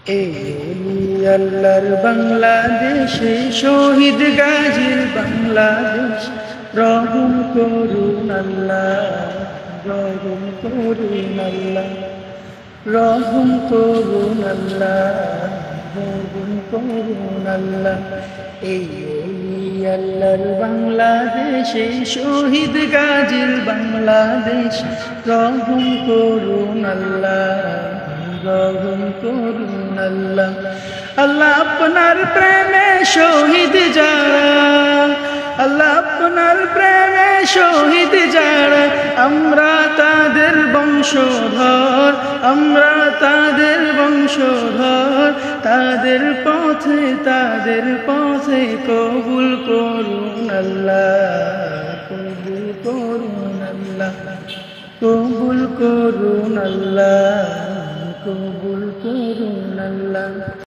এই আল্লাহর বাংলাদেশে শহীদ গাজীর বাংলাদেশ, রহম করুন আল্লাহ, রহম করুন আল্লাহ, রহম করুন আল্লাহ, রহম করুন আল্লাহ। এই আল্লাহর বাংলাদেশে শহীদ গাজীর বাংলাদেশ, রহম করুন আল্লাহ, রহম করুন আল্লাহ। আল্লাহ আপনার প্রেমে শহীদ যারা, আল্লাহ আপনার প্রেমে শহীদ যারা, আমরা তাদের বংশধর, আমরা তাদের বংশধর। তাদের পথে কবুল করুন আল্লাহ, কবুল করুন আল্লাহ, কবুল করুন আল্লাহ, কবুল করুন।